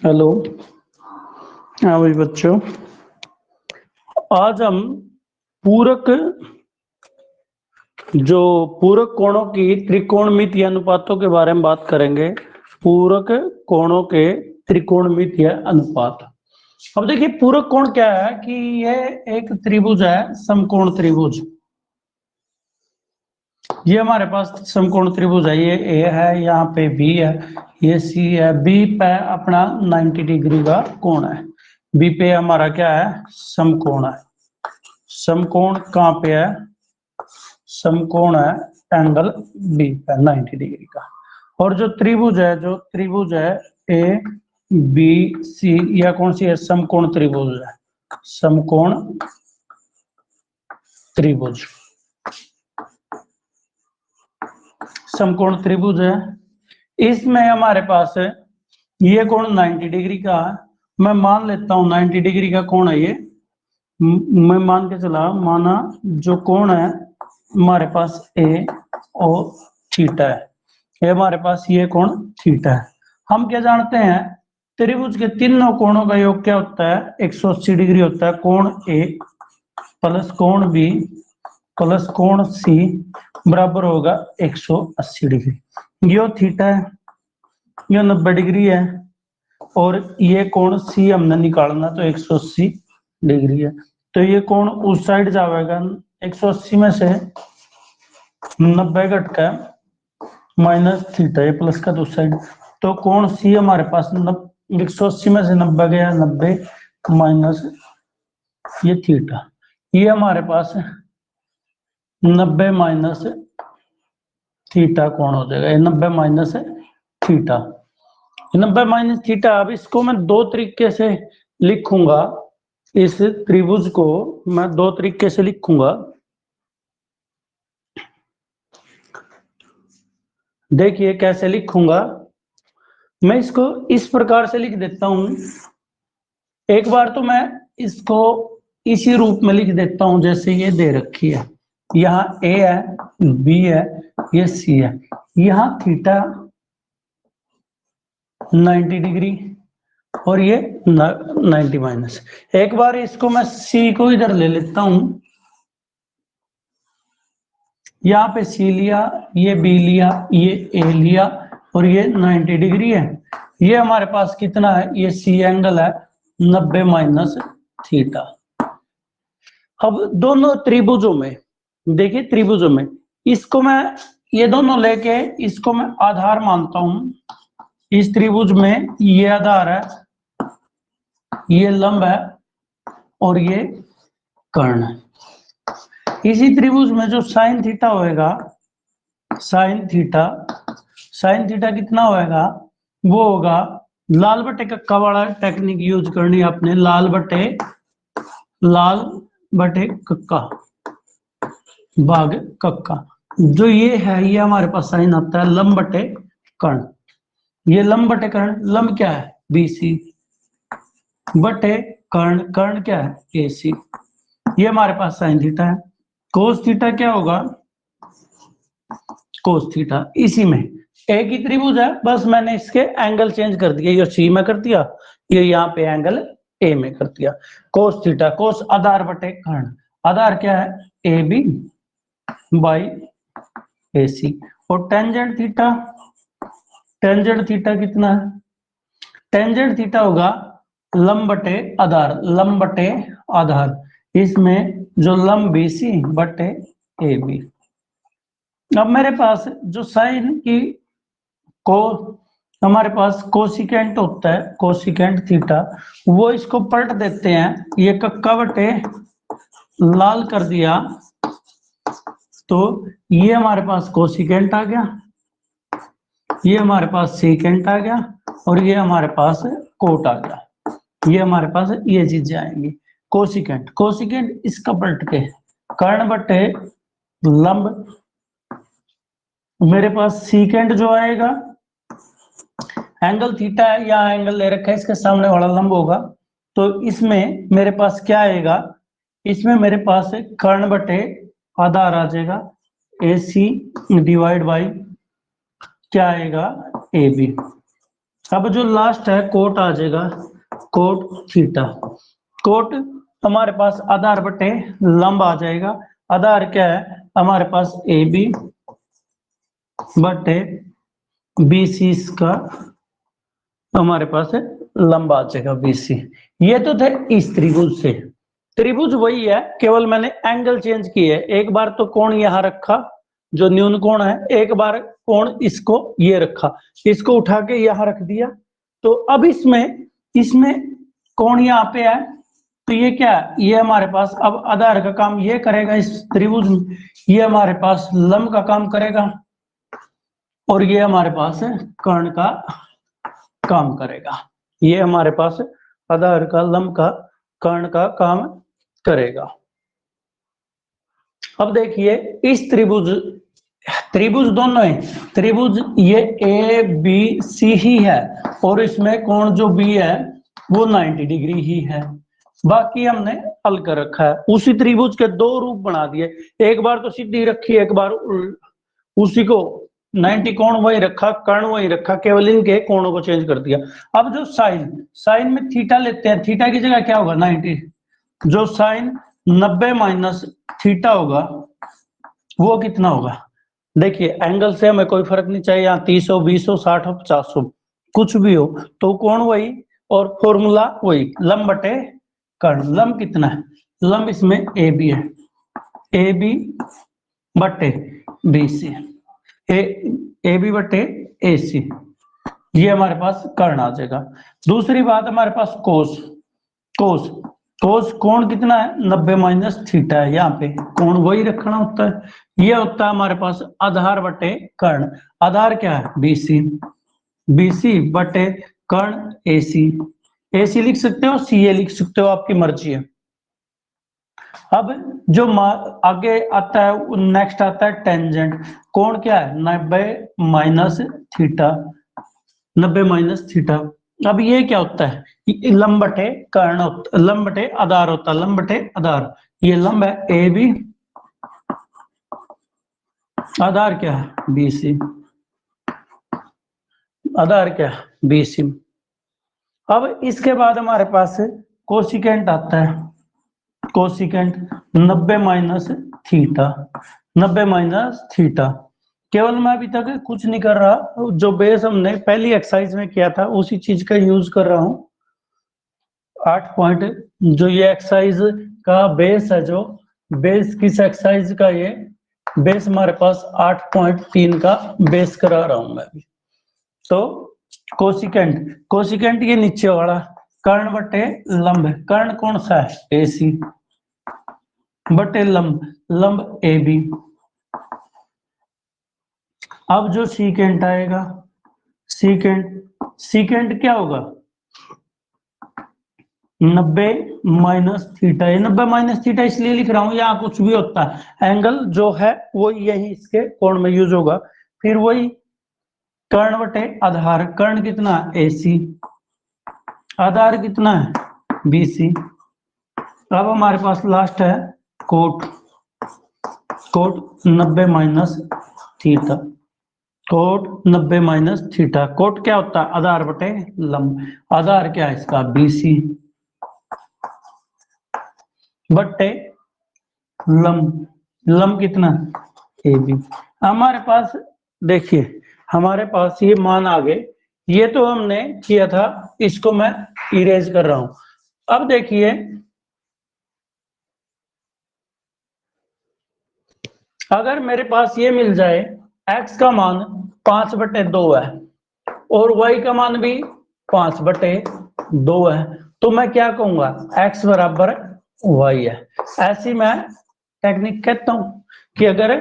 Hello. हाँ भाई बच्चों, आज हम पूरक पूरक कोणों की त्रिकोणमितीय अनुपातों के बारे में बात करेंगे। पूरक कोणों के त्रिकोणमितीय अनुपात। अब देखिए पूरक कोण क्या है कि यह एक त्रिभुज है, समकोण त्रिभुज। ये हमारे पास समकोण त्रिभुज है, ये ए है, यहाँ पे बी है, ये सी है। बी पे अपना 90 डिग्री का कोण है। बी पे हमारा क्या है, समकोण है। समकोण कहाँ पे है, समकोण है एंगल बी पे 90 डिग्री का। और जो त्रिभुज है ए बी सी, यह कौन सी है, समकोण त्रिभुज है। समकोण त्रिभुज, समकोण त्रिभुज है। इसमें हमारे पास ये कोण 90 डिग्री का है। मैं मान लेता हूं 90 डिग्री का कोण है ये। मैं मान के चला, माना जो कोण है हमारे पास ए और थीटा है, ये हमारे पास ये कोण थीटा है। हम क्या जानते हैं, त्रिभुज के तीनों कोणों का योग क्या होता है, 180 डिग्री होता है। कोण ए प्लस कोण बी प्लस कोण सी बराबर होगा 180 डिग्री। ये थीटा है, ये 90 डिग्री है, और ये कोण सी हमने निकालना तो 180 डिग्री है। तो ये कोण उस साइड जाएगा, 180 में से 90 घट का माइनस थीटा, ये प्लस का दूसरा साइड। तो कोण सी हमारे पास 180 में से 90 गया, 90 माइनस ये थीटा, ये हमारे पास 90 माइनस थीटा कोण हो जाएगा। ये 90 माइनस थीटा, 90 माइनस थीटा। अब इसको मैं दो तरीके से लिखूंगा, इस त्रिभुज को मैं दो तरीके से लिखूंगा। देखिए कैसे लिखूंगा, मैं इसको इस प्रकार से लिख देता हूं। एक बार तो मैं इसको इसी रूप में लिख देता हूं जैसे ये दे रखी है। यहाँ ए है, बी है, ये सी है, यहाँ थीटा 90 डिग्री और ये 90 माइनस। एक बार इसको मैं सी को इधर ले लेता हूं, यहाँ पे सी लिया, ये बी लिया, ये ए लिया, और ये 90 डिग्री है। ये हमारे पास कितना है, ये सी एंगल है 90 माइनस थीटा। अब दोनों त्रिभुजों में देखिए, त्रिभुजों में इसको मैं ये दोनों लेके इसको मैं आधार मानता हूं। इस त्रिभुज में ये आधार है, ये लंब है, और ये कर्ण है। इसी त्रिभुज में जो साइन थीटा होएगा, साइन थीटा कितना होएगा, वो होगा लाल बटे कक्का वाला टेक्निक यूज करनी है आपने। लाल बटे कक्का भाग कक्का। जो ये है, ये हमारे पास साइन आता है लंब बटे कर्ण। ये लंब बटे कर्ण, लंब क्या है बीसी, बटे कर्ण क्या है एसी। ये हमारे पास साइन थीटा है। कोस थीटा क्या होगा, कोस थीटा। इसी में एक ही त्रिभुज है, बस मैंने इसके एंगल चेंज कर दिया, ये सी में कर दिया, ये यहाँ पे एंगल ए में कर दिया। कोस थीटा, कोस आधार बटे कर्ण, आधार क्या है ए बी बाई ए सी। और टेंजेंट थीटा कितना है, टेंजेंट थीटा होगा लंब बटे आधार, इसमें जो लंब बीसी बटे ए बी। अब मेरे पास जो साइन की को हमारे पास कोसिकेंट होता है, कोसिकेंट थीटा, वो इसको पलट देते हैं, ये कक्का बटे लाल कर दिया, तो ये हमारे पास कोसिकेंट आ गया, ये हमारे पास सीकेंट आ गया, और ये हमारे पास कोट आ गया। ये हमारे पास ये चीजें आएंगी। कोसिकेंट इसका पलट के कर्ण बटे लंब, मेरे पास सीकेंट जो आएगा, एंगल थीटा है, यहाँ एंगल ले रखा है, इसके सामने वाला लंब होगा, तो इसमें मेरे पास क्या आएगा, इसमें मेरे पास कर्ण बटे आधार आ जाएगा AC डिवाइड बाई क्या आएगा AB। अब जो लास्ट है कोट आ जाएगा, कोट थीटा। कोट हमारे पास आधार बटे लंब आ जाएगा। आधार क्या है हमारे पास ए बी बटे बी सी इसका हमारे पास है लंब आ जाएगा बी सी। ये तो थे इस त्रिभुज से, त्रिभुज वही है केवल मैंने एंगल चेंज किए है। एक बार तो कोण यहां रखा जो न्यून कोण है, एक बार कोण इसको ये रखा, इसको उठा के यहां रख दिया। तो अब इसमें इसमें कोण यहाँ पे है तो ये क्या है, ये हमारे पास अब आधार का काम ये करेगा इस त्रिभुज में, ये हमारे पास लंब का काम करेगा और ये हमारे पास कर्ण का काम करेगा। ये हमारे पास आधार का लंब का कर्ण का काम करेगा। अब देखिए इस त्रिभुज, त्रिभुज दोनों है, त्रिभुज ये ए बी सी ही है और इसमें कोण जो बी है वो 90 डिग्री ही है। बाकी हमने हल कर रखा है। उसी त्रिभुज के दो रूप बना दिए, एक बार तो सीधी रखी एक बार उसी को 90 कोण वही रखा, कर्ण वही रखा, केवल इनके कोणों को चेंज कर दिया। अब जो साइन, साइन में थीटा लेते हैं, थीटा की जगह क्या होगा 90, जो साइन 90 माइनस थीटा होगा वो कितना होगा। देखिए एंगल से हमें कोई फर्क नहीं चाहिए, यहाँ 30 हो 20 हो 60 हो 50 हो कुछ भी हो, तो कोण वही और फॉर्मूला वही, लंब बटे कर्ण। लंब कितना है, लंब इसमें ए बी है, ए बी बटे बी सी, ए बी बटे ए सी, ये हमारे पास कर्ण आ जाएगा। दूसरी बात हमारे पास कोस, कोस कोस कोण कितना है 90 माइनस थीटा है, यहाँ पे कोण वही रखना होता है। ये होता है हमारे पास आधार बटे कर्ण। आधार क्या है बीसी, बीसी बटे कर्ण एसी, एसी लिख सकते हो सी ए लिख सकते हो आपकी मर्जी है। अब जो आगे आता है नेक्स्ट आता है टेंजेंट। कोण क्या है 90 माइनस थीटा, 90 माइनस थीटा। अब ये क्या होता है लंब बटे कर्ण, लंब बटे आधार होता है, लंब बटे आधार। ये लंब है ए बी, आधार क्या है बी सी, आधार क्या है बी सी। अब इसके बाद हमारे पास कोसिकेंट आता है, cosecant 90 minus theta, 90 minus theta. केवल मैं अभी तक कुछ नहीं कर रहा, जो बेस हमने पहली एक्सरसाइज में किया था उसी चीज का यूज कर रहा हूं। 8 पॉइंट जो ये एक्सरसाइज का बेस है, जो बेस किस एक्सरसाइज का, ये बेस हमारे पास 8.3 का बेस करा रहा हूं मैं अभी। तो कोसिकेंट, कोसिकेंट ये नीचे वाला, कर्ण बटे लंब, कर्ण कौन सा है ए सी बटे लंब, लंब ए बी। अब जो सीकेंट आएगा, सीकेंट, सीकेंट क्या होगा 90 माइनस थीटा। ये 90 माइनस थीटा इसलिए लिख रहा हूं, यहाँ कुछ भी होता है एंगल जो है वो यही इसके कोण में यूज होगा। फिर वही कर्ण बटे आधार, कर्ण कितना ए सी, आधार कितना है बी सी। अब हमारे पास लास्ट है cot, cot 90 minus theta, cot 90 minus theta. Cot क्या होता है आधार बटे लंब, आधार क्या है इसका बी सी बटे लंब, लंब कितना ए बी। हमारे पास देखिए हमारे पास ये मान आ गए, ये तो हमने किया था, इसको मैं इरेज कर रहा हूं। अब देखिए अगर मेरे पास ये मिल जाए x का मान 5/2 है और y का मान भी 5/2 है, तो मैं क्या कहूंगा x बराबर y है। ऐसी मैं टेक्निक कहता हूं कि अगर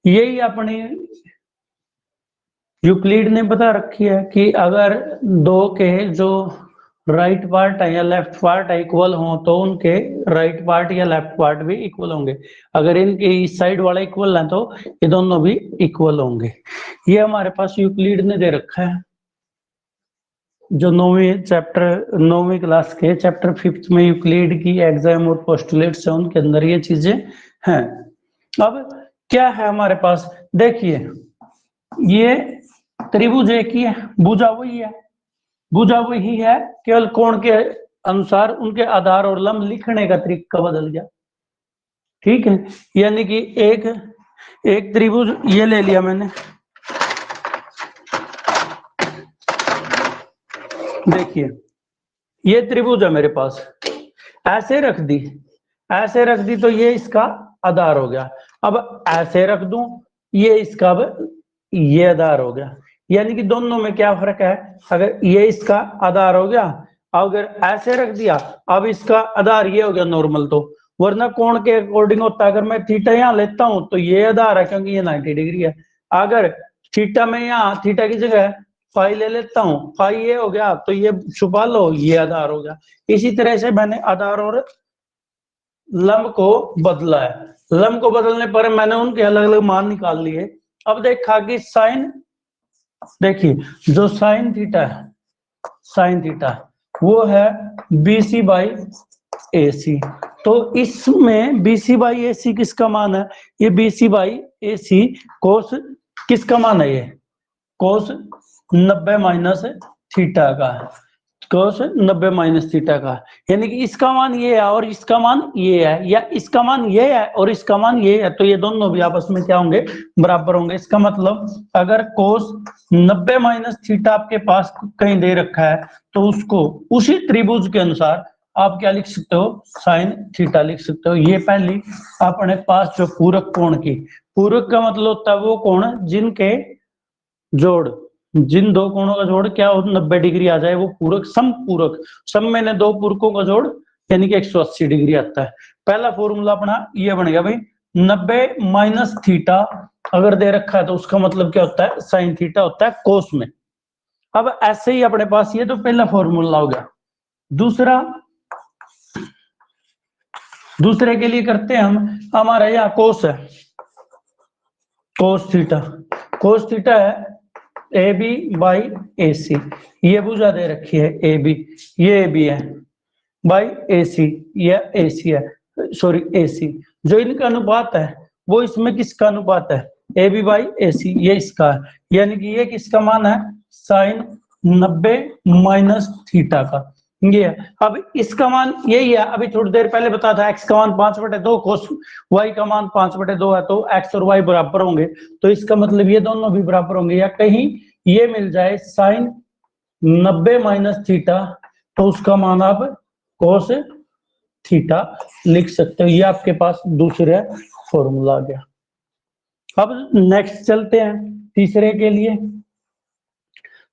यही अपनी यूक्लिड ने बता रखी है कि अगर दो के जो राइट पार्ट है या लेफ्ट पार्ट है इक्वल हो तो उनके राइट पार्ट या लेफ्ट पार्ट भी इक्वल होंगे। अगर इनके इस साइड वाला इक्वल है तो ये दोनों भी इक्वल होंगे। ये हमारे पास यूक्लिड ने दे रखा है, जो 9वीं क्लास के चैप्टर 5 में यूक्लिड की एग्जाम और पोस्टुलेट्स है उनके अंदर ये चीजें हैं। अब क्या है हमारे पास, देखिए ये त्रिभुज एक ही है, भुजा वही है, भुजा वही है, केवल कोण के अनुसार उनके आधार और लंब लिखने का तरीका बदल गया। ठीक है, यानी कि एक त्रिभुज ये ले लिया मैंने, देखिए ये त्रिभुज है मेरे पास, ऐसे रख दी तो ये इसका आधार हो गया। अब ऐसे रख दूं, ये इसका ये आधार हो गया। यानी कि दोनों में क्या फर्क है, अगर ये इसका आधार हो गया, अगर ऐसे रख दिया, अब इसका आधार ये हो गया नॉर्मल, तो वरना कोण के अकॉर्डिंग होता है। अगर मैं थीटा यहाँ लेता हूं तो ये आधार है, क्योंकि ये 90 डिग्री है। अगर थीटा में यहाँ थीटा की जगह फाई ले लेता हूँ, फाई ये हो गया, तो ये छुपा लो, ये आधार हो गया। इसी तरह से मैंने आधार और लंब को बदला है। लंब को बदलने पर मैंने उनके अलग अलग मान निकाल लिए। अब देखा कि साइन, देखिए जो साइन थीटा वो है BC बाई AC। तो इसमें BC बाई AC किसका मान है, ये BC बाई AC कोस किसका मान है, ये कोस 90 माइनस थीटा का है, कोस 90 माइनस थीटा का। यानी कि इसका मान ये है और इसका मान ये है, या इसका मान ये है और इसका मान ये है, तो ये दोनों भी आपस में क्या होंगे, बराबर होंगे। इसका मतलब अगर कोस 90 माइनस थीटा आपके पास कहीं दे रखा है, तो उसको उसी त्रिभुज के अनुसार आप क्या लिख सकते हो, साइन थीटा लिख सकते हो। ये पहली अपने पास जो पूरक कोण की, पूरक का मतलब होता है वो कोण जिनके जोड़, जिन दो कोणों का जोड़ क्या हो 90 डिग्री आ जाए, वो पूरक। सम में ने दो पूरकों का जोड़ यानी कि 180 डिग्री आता है। पहला फॉर्मूला अपना ये बनेगा भाई, 90 माइनस थीटा अगर दे रखा है तो उसका मतलब क्या होता है, साइन थीटा होता है कोस में। अब ऐसे ही अपने पास ये तो पहला फॉर्मूला हो गया। दूसरे के लिए करते हैं हम, हमारा यहाँ कोस है, कोस थीटा है AB बाई AC। ये भुजा दे रखी है AB, ये AB है, बाई AC, ये AC है, सॉरी AC। जो इनका अनुपात है वो इसमें किसका अनुपात है, AB बाई AC, ये इसका है। यानी कि ये किसका मान है, साइन 90 माइनस थीटा का, ये है। अब इसका मान यही है, अभी थोड़ी देर पहले बताया था, x का मान 5/2 कोस y का मान 5/2 है, तो x और y बराबर होंगे, तो इसका मतलब ये दोनों भी बराबर होंगे। या कहीं ये मिल जाए साइन 90 माइनस थीटा, तो उसका मान आप कोस थीटा लिख सकते हो। ये आपके पास दूसरा फॉर्मूला आ गया। अब नेक्स्ट चलते हैं तीसरे के लिए।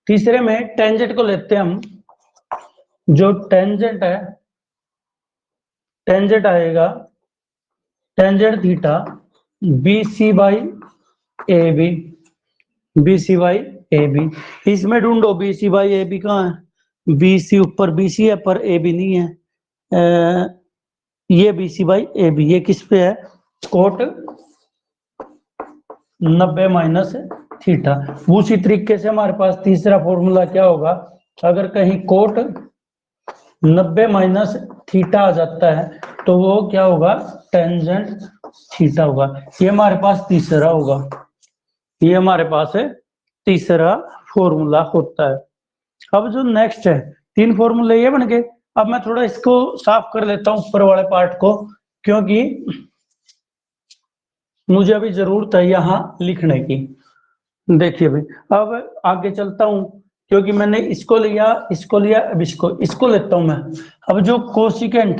तीसरे में टेंजेंट को लेते हैं हम। जो टेंजेंट है, टेंजेंट आएगा tangent theta BC by AB, BC by AB। इसमें ढूंढो BC बाई AB कहाँ है, BC ऊपर BC है पर AB नहीं है। ये BC बाई AB, ये किस पे है, कोट 90 माइनस थीटा। उसी तरीके से हमारे पास तीसरा फॉर्मूला क्या होगा, अगर कहीं कोट 90 माइनस थीटा आ जाता है तो वो क्या होगा, टेंजेंट थीटा होगा। ये हमारे पास तीसरा होगा, ये हमारे पास है तीसरा फॉर्मूला होता है। अब जो नेक्स्ट है, 3 फॉर्मूले ये बन गए। अब मैं थोड़ा इसको साफ कर लेता हूं ऊपर वाले पार्ट को, क्योंकि मुझे अभी जरूरत है यहां लिखने की। देखिए भाई, अब आगे चलता हूं, क्योंकि मैंने इसको लिया, अब इसको लेता हूं मैं। अब जो कोसिकेंट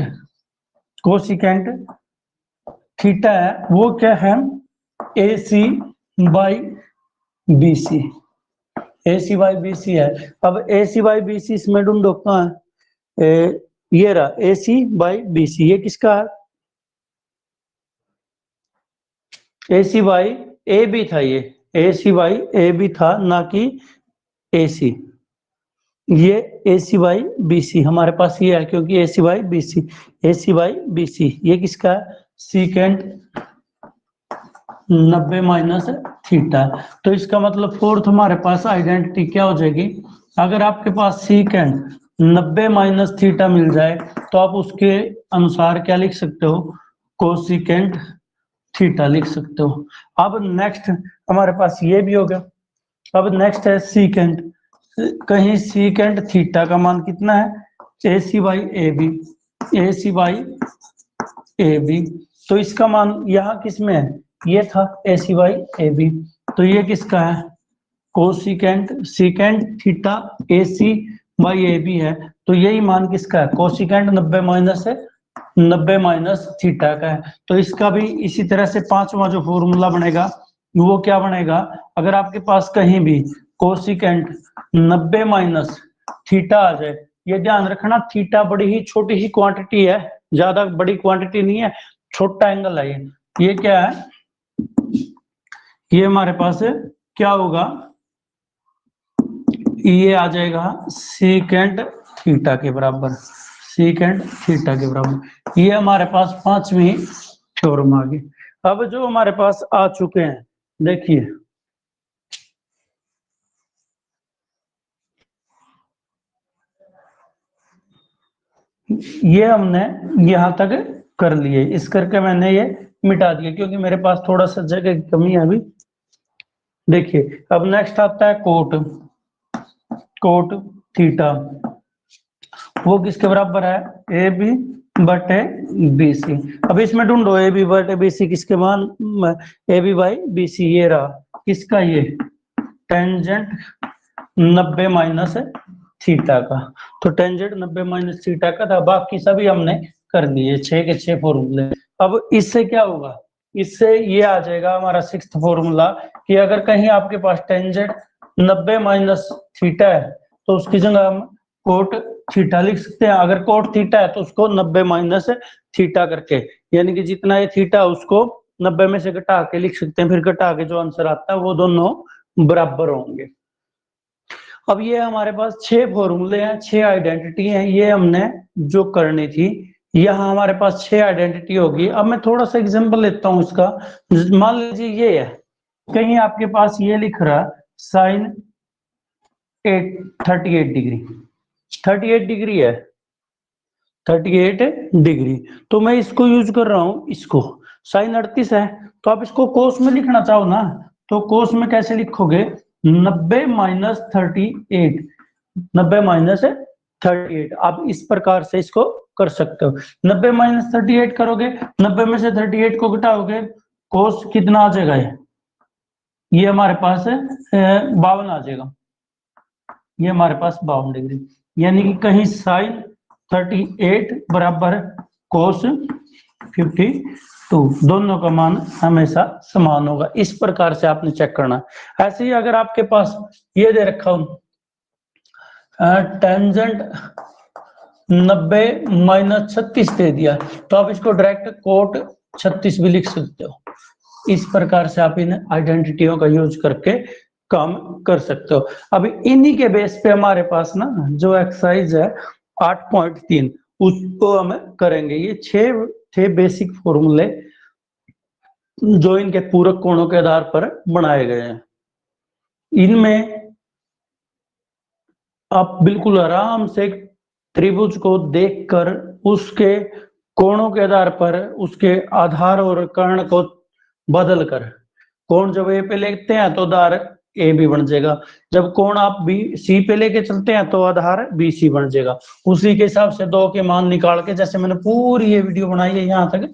थीटा है वो क्या है, AC by BC, AC by BC है। अब AC बाई BC इसमें ढूंढो कहाँ है, ये रहा AC बाई BC, ये किसका है, AC बाई AB था, ये AC बाई AB था, ना कि AC। ये AC बाई BC हमारे पास ये है, क्योंकि AC बाई BC, ये किसका है, सीकेंट 90 माइनस थीटा। तो इसका मतलब फोर्थ हमारे पास आइडेंटिटी क्या हो जाएगी, अगर आपके पास सीकेंट 90 माइनस थीटा मिल जाए तो आप उसके अनुसार क्या लिख सकते हो, कोसिकेंट थीटा लिख सकते हो। अब नेक्स्ट हमारे पास ये भी हो गया। अब नेक्स्ट है सीकेंट कहीं सीकेंट थीटा का मान कितना है, AC by AB, AC by AB। तो इसका मान यहाँ किस में है, ये था AC बाई AB। तो ये किसका है, cosecant secant theta AC by AB है। तो यही मान किसका है, कोसिकेंट 90 माइनस थीटा का है। तो इसका भी इसी तरह से पांचवा जो फॉर्मूला बनेगा वो क्या बनेगा, अगर आपके पास कहीं भी कोसिकेंट 90 माइनस थीटा आ जाए, ये ध्यान रखना थीटा बड़ी ही छोटी ही क्वांटिटी है, ज्यादा बड़ी क्वांटिटी नहीं है, छोटा एंगल है ये क्या है, ये हमारे पास क्या होगा, ये आ जाएगा सीकेंट थीटा के बराबर, सीकेंट थीटा के बराबर। ये हमारे पास पांचवी थ्योरम आ गई। अब जो हमारे पास आ चुके हैं, देखिए ये हमने यहां तक कर लिए, इस करके मैंने ये मिटा दिया क्योंकि मेरे पास थोड़ा सा जगह की कमी है अभी। देखिए अब नेक्स्ट आता है कोट थीटा, वो किसके बराबर है, ए बी बटे बी सी। अब इसमें ढूंढो ए बी बटे बी सी किसके मान, A B by B C, ये रहा किसका, ये टेंजेंट 90 माइनस थीटा का। तो टेंजेंट 90 माइनस थीटा का था, बाकी सभी हमने कर दिए 6 के 6 फॉर्मूले। अब इससे क्या होगा, इससे ये आ जाएगा हमारा सिक्स्थ फॉर्मूला कि अगर कहीं आपके पास टेंजेंट 90 माइनस थीटा है तो उसकी जगह हम कोट थीटा लिख सकते हैं। अगर कोट थीटा है तो उसको 90 माइनस थीटा करके, यानी कि जितना ये थीटा उसको 90 में से घटा के लिख सकते हैं, फिर घटा के जो आंसर आता है वो दोनों बराबर होंगे। अब ये हमारे पास 6 फॉर्मूले हैं, 6 आइडेंटिटी हैं, ये हमने जो करनी थी, यहाँ हमारे पास 6 आइडेंटिटी होगी। अब मैं थोड़ा सा एग्जांपल लेता हूँ इसका, मान लीजिए ये है, कहीं आपके पास ये लिख रहा साइन 38 डिग्री, 38 डिग्री है, 38 डिग्री, तो मैं इसको यूज कर रहा हूँ, इसको साइन 38 है, तो आप इसको कोस में लिखना चाहो ना, तो कोस में कैसे लिखोगे, 90 माइनस 38, 90 माइनस 38, आप इस प्रकार से इसको कर सकते हो। 90 माइनस 38 करोगे, 90 में से 38 को घटाओगे, कोस कितना आ जाएगा, ये हमारे पास 52 आ जाएगा, ये हमारे पास 52 डिग्री, यानी कि कहीं साइन 38 बराबर कोस 52, दोनों का मान हमेशा समान होगा। इस प्रकार से आपने चेक करना। ऐसे ही अगर आपके पास ये दे रखा हूं टेंजेंट 90 माइनस 36 दे दिया, तो आप इसको डायरेक्ट कोट 36 भी लिख सकते हो। इस प्रकार से आप इन आइडेंटिटियों का यूज करके काम कर सकते हो। अभी इन्हीं के बेस पे हमारे पास ना जो एक्सरसाइज है 8.3 उसको हम करेंगे। ये 6 थे बेसिक फॉर्मूले जो इनके पूरक कोणों के आधार पर बनाए गए हैं। इनमें आप बिल्कुल आराम से त्रिभुज को देखकर उसके कोणों के आधार पर उसके आधार और कर्ण को बदल कर, कोण जब ए पे लेते हैं तो आधार ए बी बन जाएगा, जब कोण आप बी सी पे लेके चलते हैं तो आधार बी सी बन जाएगा। उसी के हिसाब से दो के मान निकाल के, जैसे मैंने पूरी ये वीडियो बनाई है यहाँ तक,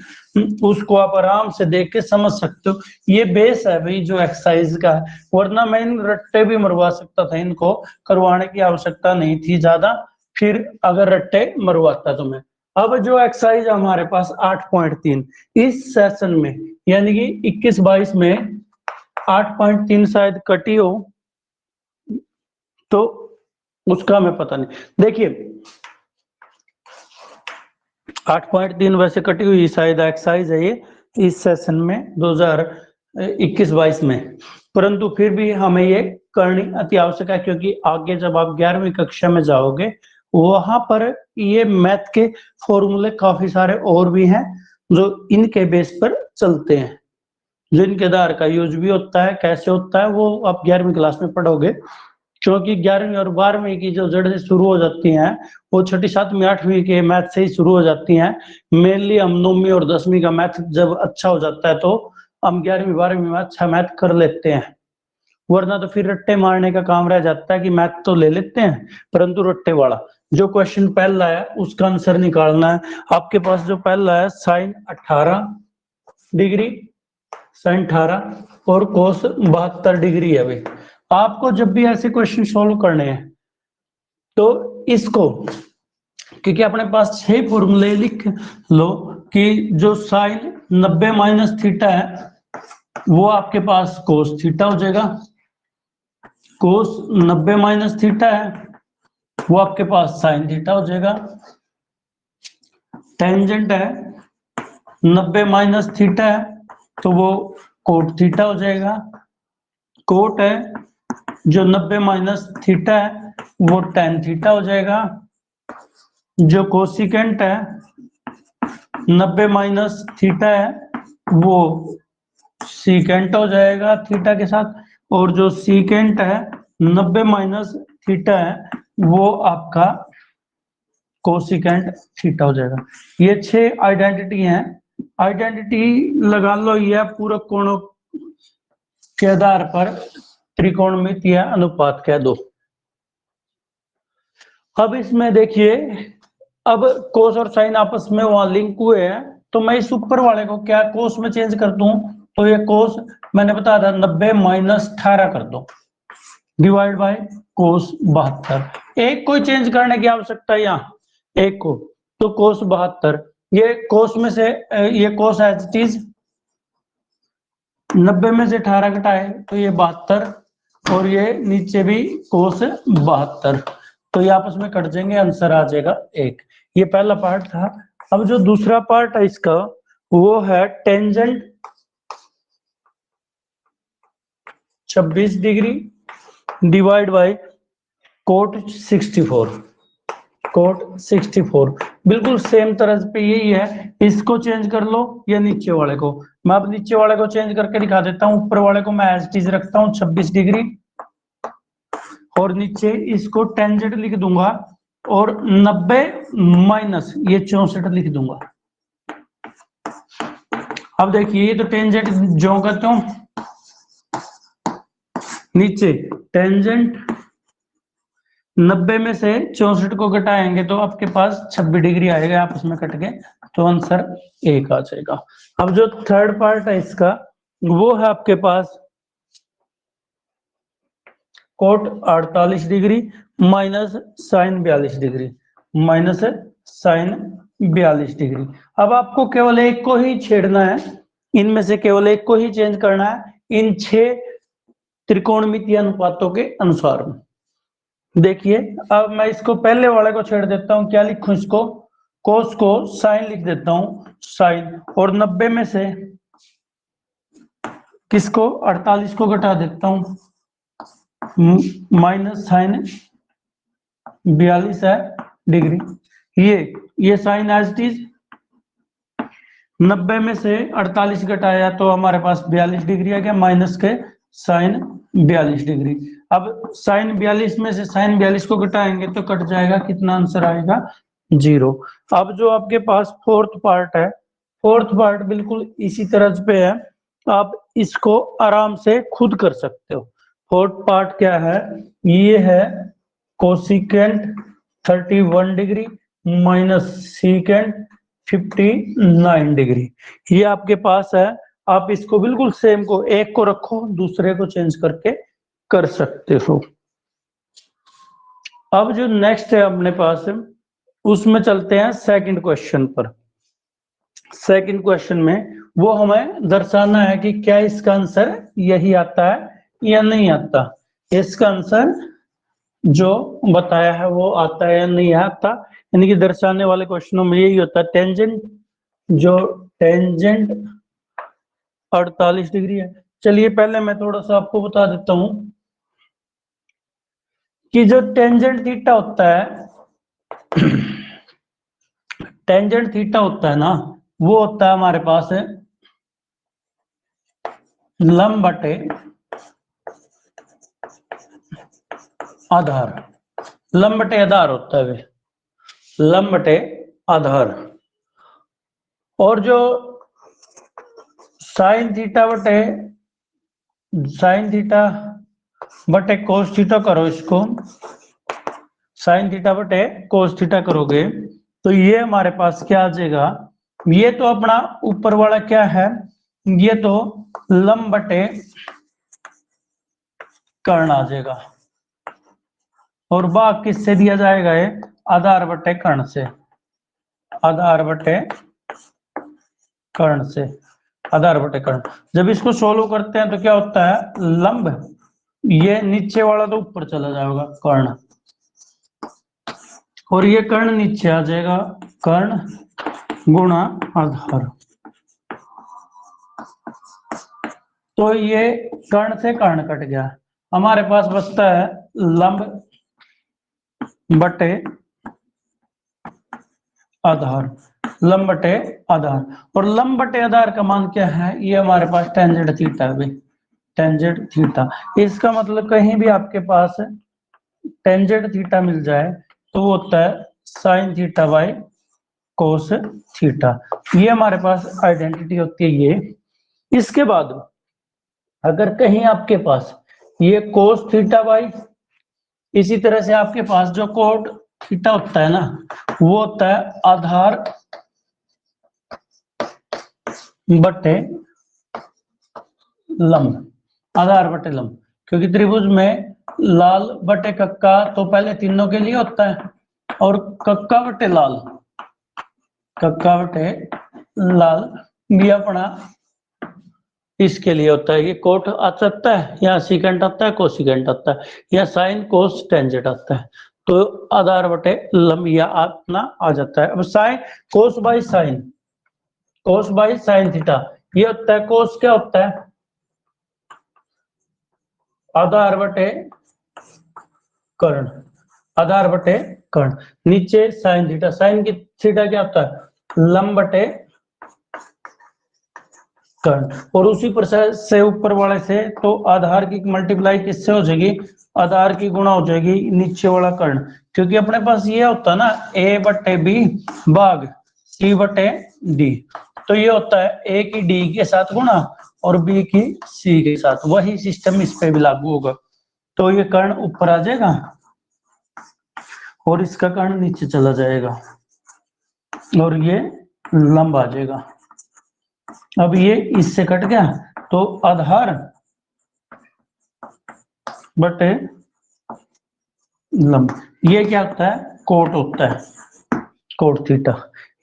उसको आप आराम से देख के समझ सकते हो। ये बेस है भाई जो एक्सरसाइज का है, वरना मैं इन रट्टे भी मरवा सकता था, इनको करवाने की आवश्यकता नहीं थी ज्यादा, फिर अगर रट्टे मरवाता तो मैं। अब जो एक्सरसाइज हमारे पास 8.3 इस सेशन में, यानी कि 21-22 में 8.3 शायद कटी हो तो उसका मैं पता नहीं। देखिए 8.3 वैसे कटी हुई शायद एक्सरसाइज है ये इस सेशन में 2021-22 में, परंतु फिर भी हमें ये करनी अति आवश्यक है, क्योंकि आगे जब आप 11वीं कक्षा में जाओगे वहां पर ये मैथ के फॉर्मूले काफी सारे और भी हैं जो इनके बेस पर चलते हैं, जिनके आधार का यूज भी होता है, कैसे होता है वो आप 11वीं क्लास में पढ़ोगे। क्योंकि 11वीं और 12वीं की जो जड़ से शुरू हो जाती हैं वो 6ठी 7वीं 8वीं के मैथ से ही शुरू हो जाती हैं। मेनली हम 9वीं और 10वीं का मैथ जब अच्छा हो जाता है तो हम 11वीं 12वीं में अच्छा मैथ कर लेते हैं। वरना तो फिर रट्टे मारने का काम रह जाता है कि मैथ तो ले लेते हैं परंतु रट्टे वाला। जो क्वेश्चन पहला है उसका आंसर निकालना है। आपके पास जो पहला है साइन 18 डिग्री, साइन 18 और कोस 72 डिग्री है भाई। आपको जब भी ऐसे क्वेश्चन सॉल्व करने हैं तो इसको, क्योंकि अपने पास 6 फॉर्मूले लिख लो कि जो साइन 90 माइनस थीटा है वो आपके पास कोस थीटा हो जाएगा, कोस 90 माइनस थीटा है वो आपके पास साइन थीटा हो जाएगा, टेंजेंट है 90 माइनस थीटा है तो वो कोट थीटा हो जाएगा, कोट है जो 90 माइनस थीटा है वो टेन थीटा हो जाएगा, जो कोसिकेंट है 90 माइनस थीटा है वो सीकेंट हो जाएगा थीटा के साथ, और जो सीकेंट है 90 माइनस थीटा है वो आपका कोसिकेंट थीटा हो जाएगा। ये 6 आइडेंटिटी हैं। आइडेंटिटी लगा लो, यह पूरक कोणों के आधार पर त्रिकोणमितीय अनुपात कह दो। अब इसमें देखिए, अब कोस और साइन आपस में वहां लिंक हुए हैं तो मैं इस ऊपर वाले को क्या कोस में चेंज कर दूं, तो ये कोस मैंने बताया था 90 माइनस 18 कर दो डिवाइड बाय कोस 72। एक को चेंज करने की आवश्यकता है यहाँ, एक को, तो कोस 72, ये कोस में से ये कोस एज इट इज 90 में से 18 घटाए तो ये 72, और ये नीचे भी कोस 72, तो ये आपस में कट जाएंगे, आंसर आ जाएगा 1। ये पहला पार्ट था। अब जो दूसरा पार्ट है इसका वो है tangent 26 degree divide by cot 64, cot 64 बिल्कुल सेम तरह पे यही है। इसको चेंज कर लो या नीचे वाले को, मैं अब नीचे वाले को चेंज करके दिखा देता हूं। ऊपर वाले को मैं एज इट इज रखता हूं 26 डिग्री, और नीचे इसको टेंजेंट लिख दूंगा और 90 माइनस ये 64 लिख दूंगा। अब देखिए ये तो टेंजेंट जो कहता हूं, नीचे टेंजेंट 90 में से 64 को घटाएंगे तो आपके पास 26 डिग्री आएगा आपस में कट के, तो आंसर 1 आ जाएगा। अब जो थर्ड पार्ट है इसका वो है आपके पास cot 48 degree minus sine 42 degree, minus sine 42 degree. अब आपको केवल एक को ही छेड़ना है, इनमें से केवल एक को ही चेंज करना है इन 6 त्रिकोणमितीय अनुपातों के अनुसार। देखिए अब मैं इसको पहले वाले को छेड़ देता हूं, क्या लिखूं इसको, कोस को साइन लिख देता हूं साइन, और 90 में से किसको 48 को घटा देता हूं माइनस साइन 42 है डिग्री। ये साइन एज इट इज 90 में से 48 घटाया तो हमारे पास 42 डिग्री आ गया, माइनस के साइन 42 डिग्री। अब साइन 42 में से साइन 42 को घटाएंगे तो कट जाएगा, कितना आंसर आएगा 0। अब जो आपके पास फोर्थ पार्ट है, फोर्थ पार्ट बिल्कुल इसी तरह पे है, आप इसको आराम से खुद कर सकते हो। फोर्थ पार्ट क्या है, ये है cosecant 31 degree minus secant 59 degree, ये आपके पास है। आप इसको बिल्कुल सेम को, एक को रखो दूसरे को चेंज करके कर सकते हो। अब जो नेक्स्ट है अपने पास उसमें चलते हैं सेकंड क्वेश्चन पर। सेकंड क्वेश्चन में वो हमें दर्शाना है कि क्या इसका आंसर यही आता है या नहीं आता। इसका आंसर जो बताया है वो आता है या नहीं आता, यानी कि दर्शाने वाले क्वेश्चनों में यही होता है। टेंजेंट, जो टेंजेंट 48 डिग्री है। चलिए पहले मैं थोड़ा सा आपको बता देता हूं कि जो टेंजेंट थीटा होता है, टेंजेंट थीटा होता है ना, वो होता है हमारे पास लंब बटे आधार, लंब बटे आधार होता है वे, लंब बटे आधार। और जो साइन थीटा बटे साइन थीटा बटे कोस थीटा करो इसको, साइन थीटा बटे कोस थीटा करोगे तो ये हमारे पास क्या आ जाएगा, ये तो अपना ऊपर वाला क्या है, ये तो लंब बटे कर्ण आ जाएगा, और भाग किससे दिया जाएगा, ये आधार बटे कर्ण से, आधार बटे कर्ण से, आधार बटे कर्ण। जब इसको सोल्व करते हैं तो क्या होता है, लंब, ये नीचे वाला तो ऊपर चला जाएगा कर्ण, और ये कर्ण नीचे आ जाएगा, कर्ण गुणा आधार। तो ये कर्ण से कर्ण कट गया, हमारे पास बचता है लंब बटे आधार, लंब बटे आधार। और लंब बटे आधार का मान क्या है, ये हमारे पास टेंजेंट थीटा है, टेंजेंट थीटा। इसका मतलब कहीं भी आपके पास टेंजेंट थीटा मिल जाए तो वो होता है sine theta by cos theta, ये हमारे पास आइडेंटिटी होती है ये। इसके बाद अगर कहीं आपके पास ये कोस थीटा बाई, इसी तरह से आपके पास जो कोट थीटा होता है ना, वो होता है आधार बटे लंब, आधार बटे लंब, क्योंकि त्रिभुज में लाल बटे कक्का तो पहले तीनों के लिए होता है, और कक्का बटे लाल, कक्का बटे लाल भी अपना इसके लिए होता है, ये कोट आ सकता है, या सिकेंट आता है, कोसिकेंट आता है, या साइन कोस टेंजेंट आता है, तो आधार बटे लंब या अपना आ जाता है। अब sine cos by sine, cos by sine theta, ये होता है कोस, क्या होता है आधार बटे कर्ण, आधार बटे कर्ण, नीचे साइन थीटा, साइन की थीटा क्या होता है लंब बटे कर्ण, और उसी प्रोसेस से ऊपर वाले से तो आधार की मल्टीप्लाई किससे हो जाएगी, आधार की गुणा हो जाएगी नीचे वाला कर्ण, क्योंकि अपने पास ये होता है ना ए बटे बी भाग सी बटे डी, तो ये होता है ए की डी के साथ गुणा और बी की सी के साथ, वही सिस्टम इस पे भी लागू होगा। तो ये कर्ण ऊपर आ जाएगा और इसका कर्ण नीचे चला जाएगा, और ये लंब आ जाएगा। अब ये इससे कट गया तो आधार बटे लंब, ये क्या होता है कोट होता है, कोट थीटा,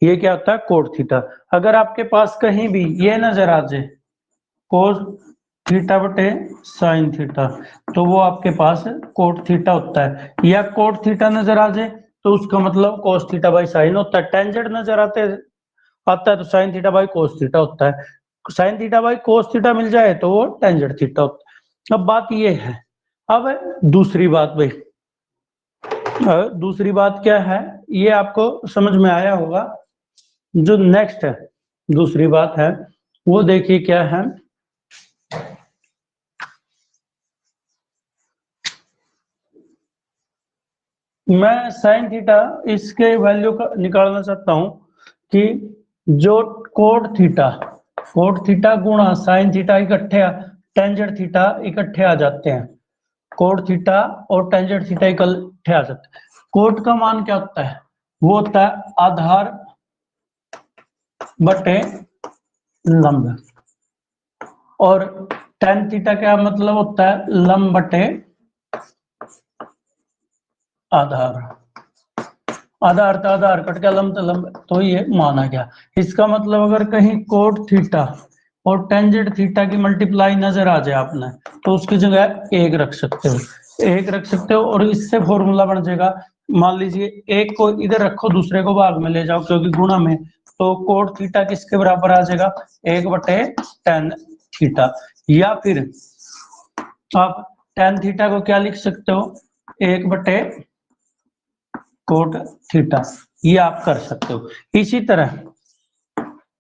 ये क्या होता है कोट थीटा। अगर आपके पास कहीं भी ये नजर आ जाए कोस थीटा बटे साइन थीटा, तो वो आपके पास कोट थीटा होता है, या कोट थीटा नजर आ जाए तो उसका मतलब कोस थीटा बाई साइन होता है, टेंजेंट नजर आता है तो sine theta by cos theta होता है, sine theta by cos theta मिल जाए तो वो टेंजेंट थीटा होता है। अब बात ये है, अब दूसरी बात भाई, दूसरी बात क्या है, ये आपको समझ में आया होगा। जो नेक्स्ट है दूसरी बात है वो देखिए क्या है, मैं साइन थीटा इसके वैल्यू का निकालना चाहता हूं कि जो कोट थीटा गुणा साइन थीटा इकट्ठे, टेंजेंट थीटा इकट्ठे आ जाते हैं, कोट थीटा और टेंजेंट थीटा इकट्ठे आ जाते हैं। कोट का मान क्या होता है, वो होता है आधार बटे लंब, और टेन थीटा क्या मतलब होता है लंब बटे आधार, आधार तो आधार कट गया, लंब तो लंब, तो ये माना गया। इसका मतलब अगर कहीं कोट थीटा और टेंजेंट थीटा की मल्टीप्लाई नजर आ जाए आपने तो उसकी जगह एक रख सकते हो, एक रख सकते हो, और इससे फॉर्मूला बन जाएगा, मान लीजिए एक को इधर रखो दूसरे को भाग में ले जाओ क्योंकि गुणा में, तो कोट थीटा किसके बराबर आ जाएगा एक बटे टेन थीटा, या फिर आप टेन थीटा को क्या लिख सकते हो एक बटे कोट थीटा, ये आप कर सकते हो। इसी तरह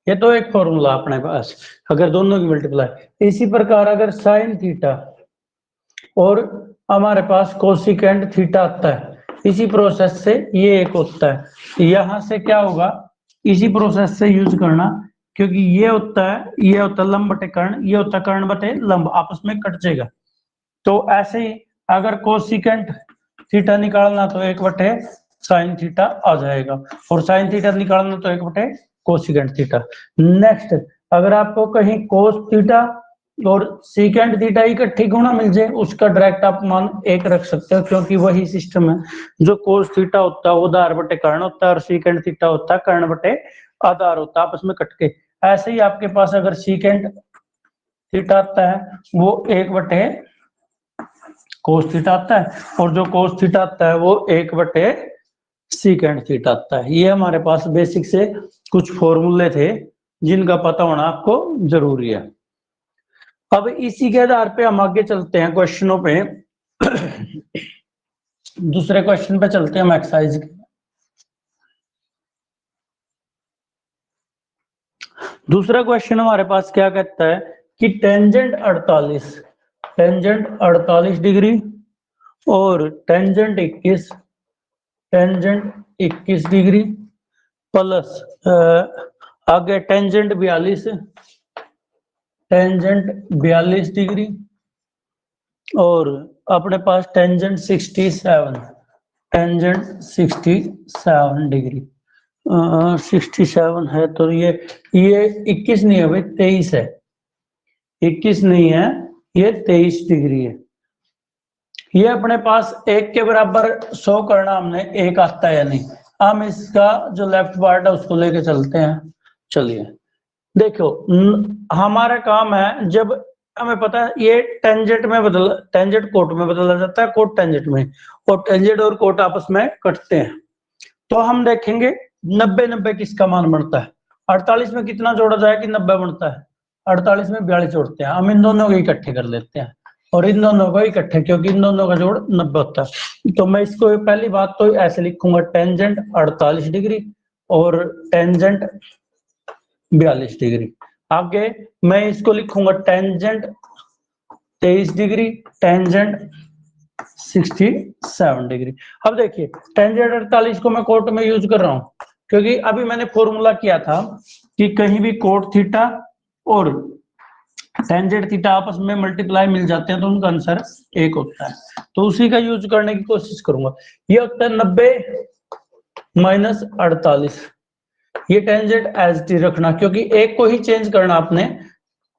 ये तो एक फॉर्मूला अपने पास, अगर दोनों की मल्टीप्लाई, इसी प्रकार अगर साइन थीटा और हमारे पास कोसिकेंट थीटा आता है, इसी प्रोसेस से ये एक होता है, यहां से क्या होगा इसी प्रोसेस से यूज करना, क्योंकि ये होता है लंब बटे कर्ण, ये होता है कर्ण बटे लंब, आपस में कट जाएगा, तो ऐसे ही अगर कोसिकेंट थीटा निकालना तो 1/sin थीटा आ जाएगा, और sin थीटा निकालना तो 1/कोसिकेंट थीटा। नेक्स्ट, अगर आपको कहीं कोस थीटा और सीकेंट थीटा इकट्ठी गुणा मिल जाए, उसका डायरेक्ट आप मान 1 रख सकते हो, क्योंकि वही सिस्टम है। जो कोस थीटा होता है वो आधार बटे कर्ण होता है, और सीकेंट थीटा होता है कर्ण बटे आधार होता है, आपस में कट के। ऐसे ही आपके पास अगर सीकेंट थीटा आता है वो 1/कोस थीटा आता है, और जो कोस थीटा आता है वो 1/सीकेंट थीटा आता है। ये हमारे पास बेसिक से कुछ फॉर्मूले थे जिनका पता होना आपको जरूरी है। अब इसी के आधार पे हम आगे चलते हैं क्वेश्चनों पे। दूसरे क्वेश्चन पे चलते हैं हम एक्सरसाइज के। दूसरा क्वेश्चन हमारे पास क्या कहता है कि टेंजेंट 48 डिग्री और टेंजेंट 21 डिग्री प्लस आगे टेंजेंट 42 डिग्री, और अपने पास टेंजेंट 67 डिग्री। 67 है तो ये 21 नहीं है भाई, 23 है। 21 नहीं है, ये 23 डिग्री है। ये अपने पास 1 के बराबर 100 करना हमने, 1 आता है या नहीं। हम इसका जो लेफ्ट पार्ट है उसको लेके चलते हैं। चलिए देखो, हमारा काम है, जब हमें पता है ये टेंजेंट कोट में बदला जाता है, कोट टेंजेंट में, और टेंजेंट और कोट आपस में कटते हैं। तो हम देखेंगे 90 किसका मान बनता है। 48 में कितना जोड़ा जाए कि 90 बनता है? 48 में 42 जोड़ते हैं। हम इन दोनों को इकट्ठे कर लेते हैं, और इन दोनों को इकट्ठे, क्योंकि इन दोनों का जोड़ 90 होता है। तो मैं इसको पहली बात तो ऐसे लिखूंगा, टेंजेंट 48 डिग्री और टेंजेंट 42 डिग्री। आगे मैं इसको लिखूंगा टेंजेंट 23 डिग्री, टेंजेंट 67 डिग्री। अब देखिए टेंजेंट 48 को मैं कोट में यूज कर रहा हूं, क्योंकि अभी मैंने फॉर्मूला किया था कि कहीं भी कोट थीटा और टेंजेंट थीटा आपस में मल्टीप्लाई मिल जाते हैं तो उनका आंसर 1 होता है। तो उसी का यूज करने की कोशिश करूंगा। ये होता है 90 माइनस 48। ये टेंजेंट एज टी रखना, क्योंकि एक को ही चेंज करना आपने।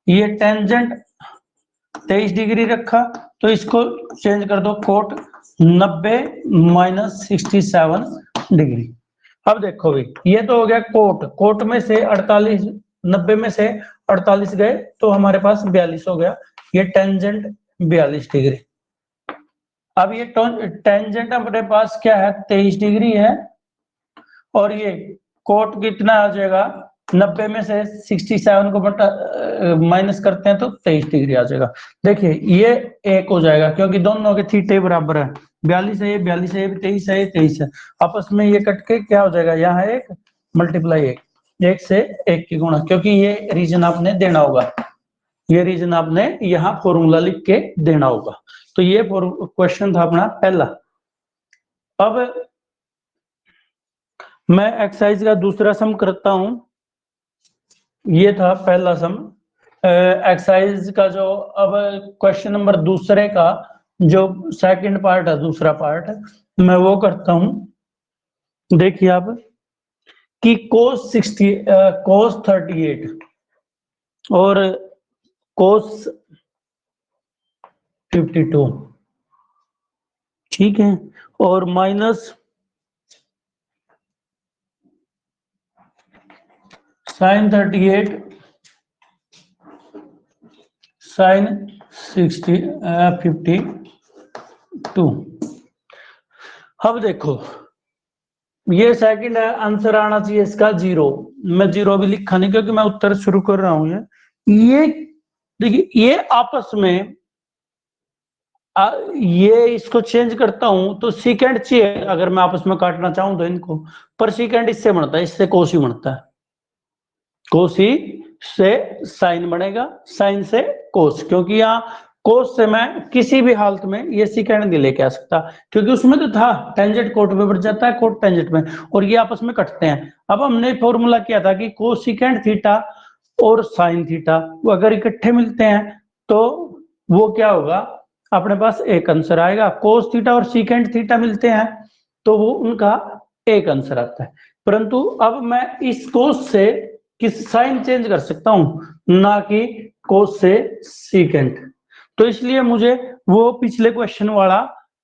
ये टेंजेंट 23 डिग्री रखा, तो इसको चेंज कर दो कोट 90 माइनस 67 डिग्री। अब देखो भाई, ये तो हो गया कोट में से 48, 90 में से 48 गए तो हमारे पास 42 हो गया। ये टेंजेंट 42 डिग्री। अब ये टेंजेंट अपने पास क्या है, 23 डिग्री है, और ये कोट कितना आ जाएगा, 90 में से 67 को माइनस करते हैं तो 23 डिग्री आ जाएगा। देखिए ये 1 हो जाएगा, क्योंकि दोनों के थीटे बराबर है। 42 है, ये 42 है, 23 है, 23 है, आपस में ये कट के क्या हो जाएगा, यहाँ 1 मल्टीप्लाई 1 से 1 की गुणा, क्योंकि ये रीजन आपने देना होगा। ये रीजन आपने यहाँ फॉर्मूला लिख के देना होगा। तो ये क्वेश्चन था अपना पहला। अब मैं एक्सरसाइज का दूसरा सम करता हूं। ये था पहला सम एक्सरसाइज का। जो अब क्वेश्चन नंबर दूसरे का जो सेकंड पार्ट है, दूसरा पार्ट, मैं वो करता हूं। देखिए आप कि cos 38 और cos 52, ठीक है, और माइनस sin 38 sin 52। अब देखो ये सेकंड है, आंसर आना चाहिए इसका 0। मैं 0 भी लिखा नहीं, क्योंकि मैं उत्तर शुरू कर रहा हूं। ये देखिए, ये आपस में ये इसको चेंज करता हूं तो सीकेंड चाहिए, अगर मैं आपस में काटना चाहूं तो इनको, पर सीकेंड इससे बनता है, इससे कोस ही बनता है। कोस ही से साइन बनेगा, साइन से कोस, क्योंकि यहाँ कोस से मैं किसी भी हालत में ये सीकेंड नहीं लेके आ सकता, क्योंकि उसमें तो था टेंजेंट कोट में बढ़ जाता है, कोट टेंजेंट में, और ये आपस में कटते हैं। अब हमने फॉर्मूला किया था कि कोसिकेंड थीटा और साइन थीटा वो अगर इकट्ठे मिलते हैं तो वो क्या होगा, अपने पास एक आंसर आएगा। कोस थीटा और सीकेंट थीटा मिलते हैं तो वो उनका एक आंसर आता है। परंतु अब मैं इस कोस से किस साइन चेंज कर सकता हूं, ना कि कोस से सीकेंट। तो इसलिए मुझे वो पिछले क्वेश्चन वाला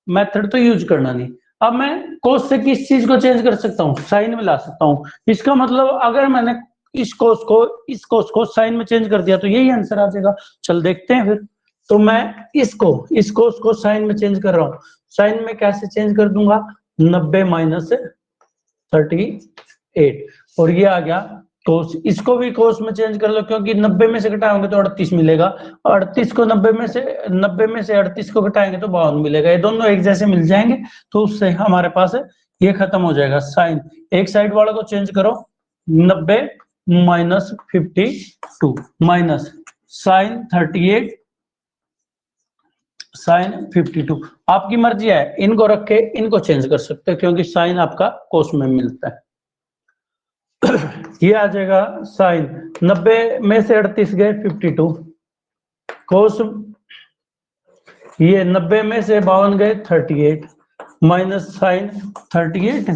मेथड तो यूज करना नहीं। अब मैं कोस से किस चीज को चेंज कर सकता हूँ, साइन में ला सकता हूँ। इसका मतलब अगर मैंने इस कोस को साइन में चेंज कर दिया तो यही आंसर आ जाएगा। चल देखते हैं फिर। तो मैं इस कोस को साइन में चेंज कर रहा हूँ। साइन में कैसे चेंज कर दूंगा, 90 माइनस 38 और ये आ गया कोस। इसको भी कोस में चेंज कर लो क्योंकि 90 में से घटाएंगे तो 38 मिलेगा। 38 को 90 में से 38 को घटाएंगे तो 52 मिलेगा। ये दोनों एक जैसे मिल जाएंगे तो उससे हमारे पास ये खत्म हो जाएगा। साइन एक साइड वाला को चेंज करो, 90 माइनस 52 माइनस साइन 38 साइन 52। आपकी मर्जी है, इनको रख के इनको चेंज कर सकते हैं क्योंकि साइन आपका कोस में मिलता है। ये आ जाएगा साइन 90 में से 38 गए 52 कोस, ये 90 में से 52 गए 38 माइनस साइन 38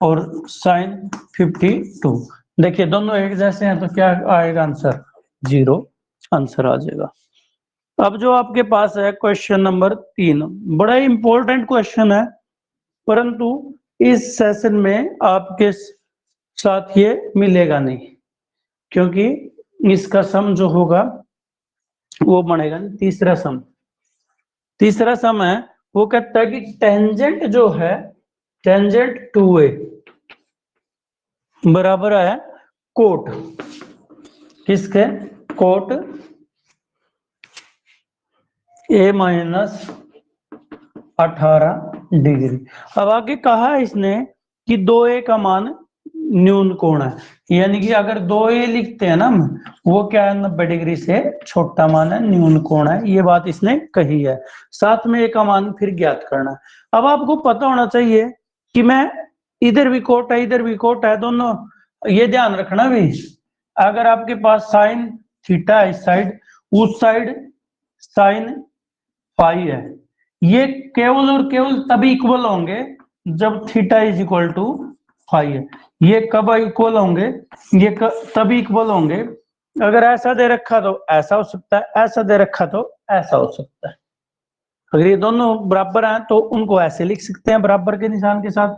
और साइन 52। देखिए दोनों एक जैसे हैं तो क्या आएगा आंसर, 0 आंसर आ जाएगा। अब जो आपके पास है क्वेश्चन नंबर 3, बड़ा ही इंपॉर्टेंट क्वेश्चन है परंतु इस सेशन में आपके साथ ये मिलेगा नहीं क्योंकि इसका सम जो होगा वो बनेगा नहीं। तीसरा सम है, वो कहता है कि टेंजेंट जो है, टेंजेंट 2a बराबर है कोट किसके, कोट a माइनस 18 डिग्री। अब आगे कहा है इसने कि 2a का मान न्यून कोण है, यानी कि अगर 2a लिखते हैं ना वो क्या है, 90 डिग्री से छोटा मान है, न्यून कोण है। ये बात इसने कही है। साथ में a का मान फिर ज्ञात करना है। अब आपको पता होना चाहिए कि मैं इधर भी कोट है इधर भी कोट है, दोनों ये ध्यान रखना भी। अगर आपके पास साइन थीटा है इस साइड, उस साइड साइन फाई है, ये केवल और केवल तभी इक्वल होंगे जब theta is equal to phi है। ये कब इक्वल होंगे, ये तभी इक्वल होंगे अगर ऐसा दे रखा तो ऐसा हो सकता है, ऐसा दे रखा तो ऐसा हो सकता है। अगर ये दोनों बराबर हैं तो उनको ऐसे लिख सकते हैं बराबर के निशान के साथ,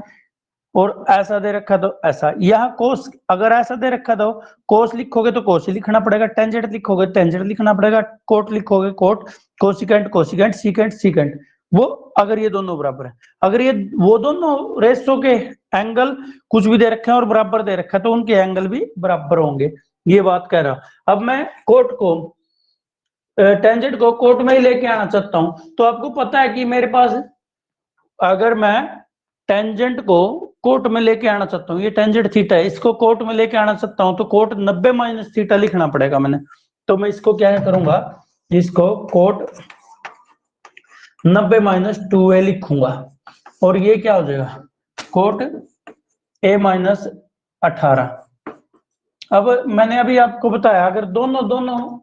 और ऐसा दे रखा तो ऐसा। यहाँ कोस अगर ऐसा दे रखा तो कोस लिखोगे तो कोस ही लिखना पड़ेगा, टेंजेंट लिखोगे टेंजेंट लिखना पड़ेगा, कोट लिखोगे cot, cosecant cosecant, secant secant. वो अगर ये दोनों बराबर है, अगर ये वो दोनों रेशो के एंगल कुछ भी दे रखे हैं और बराबर दे रखा है तो उनके एंगल भी बराबर होंगे, ये बात कह रहा। अब मैं कोट को टेंजेंट को कोट में ही लेके आना चाहता हूं, तो आपको पता है कि मेरे पास अगर मैं टेंजेंट को कोट में लेके आना चाहता हूँ, ये टेंजेंट थीटा है, इसको कोट में लेके आना चाहता हूँ तो कोट 90 माइनस थीटा लिखना पड़ेगा मैंने। तो मैं इसको क्या करूंगा, इसको कोट 90 माइनस 2a लिखूंगा और ये क्या हो जाएगा कोट a माइनस 18। अब मैंने अभी आपको बताया अगर दोनों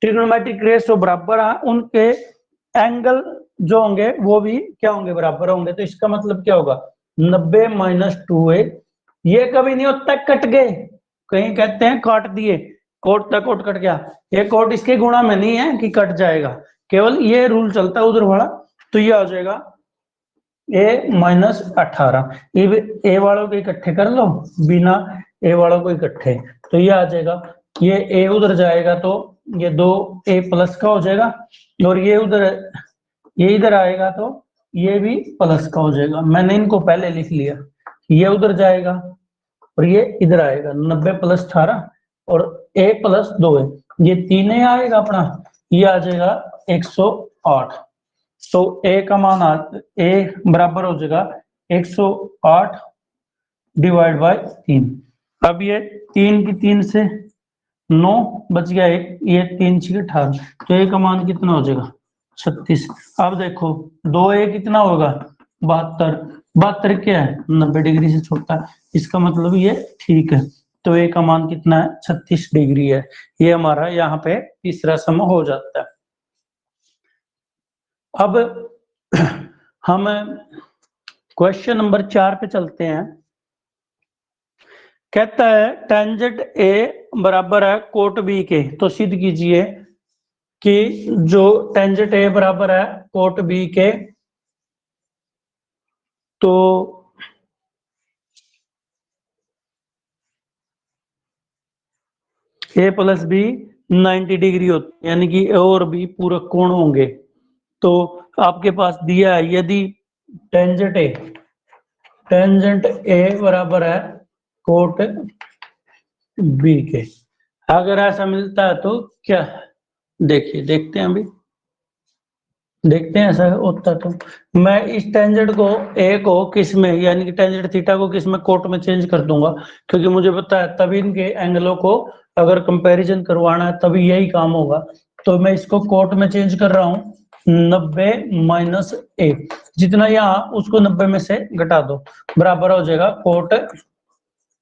ट्रिग्नोमेट्रिक रेशियो बराबर हैं, उनके एंगल जो होंगे वो भी क्या होंगे, बराबर होंगे। तो इसका मतलब क्या होगा, 90 माइनस 2a। ये कभी नहीं होता कट गए, कहीं कहते हैं काट दिए, कोट तक कोट कट गया, ये कोट इसके गुणा में नहीं है कि कट जाएगा, केवल ये रूल चलता है उधर वाला। तो ये आ जाएगा a माइनस 18। ए वालों को इकट्ठे कर लो बिना ए वालों को इकट्ठे, तो ये आ जाएगा, ये a उधर जाएगा तो ये 2a प्लस का हो जाएगा, और ये उधर ये इधर आएगा तो ये भी प्लस का हो जाएगा। मैंने इनको पहले लिख लिया, ये उधर जाएगा और ये इधर आएगा, 90 प्लस 18 और a प्लस 2 है, ये 3 आएगा अपना, ये आ जाएगा 108। तो a का मान a बराबर हो जाएगा 108 डिवाइड बाय 3। अब ये 3 की 3 से 9 बच गया एक, ये 3 6 18, तो a का मान कितना हो जाएगा 36। अब देखो 2a कितना होगा 72, 72 क्या है 90 डिग्री से छोटा, इसका मतलब ये ठीक है। तो a का मान कितना है 36 डिग्री है। ये हमारा यहाँ पे तीसरा सम हो जाता है। अब हम क्वेश्चन नंबर 4 पे चलते हैं। कहता है टेंजेंट ए बराबर है कोट बी के, तो सिद्ध कीजिए कि जो टेंजेंट ए बराबर है कोट बी के, तो ए प्लस बी 90 डिग्री होती है, यानी कि ए और बी पूरक कोण होंगे। तो आपके पास दिया है यदि टेंजेंट ए बराबर है कोट बी के, अगर ऐसा मिलता है तो क्या, देखते हैं अभी, देखते हैं ऐसा होता तो मैं इस टेंजेंट को ए को किस में, यानी कि टेंजेंट थीटा को किस में, कोट में चेंज कर दूंगा, क्योंकि मुझे पता है तभी इनके एंगलों को अगर कंपैरिजन करवाना है तभी यही काम होगा। तो मैं इसको कोट में चेंज कर रहा हूँ, 90 माइनस ए, जितना यहाँ उसको 90 में से घटा दो, बराबर हो जाएगा कोट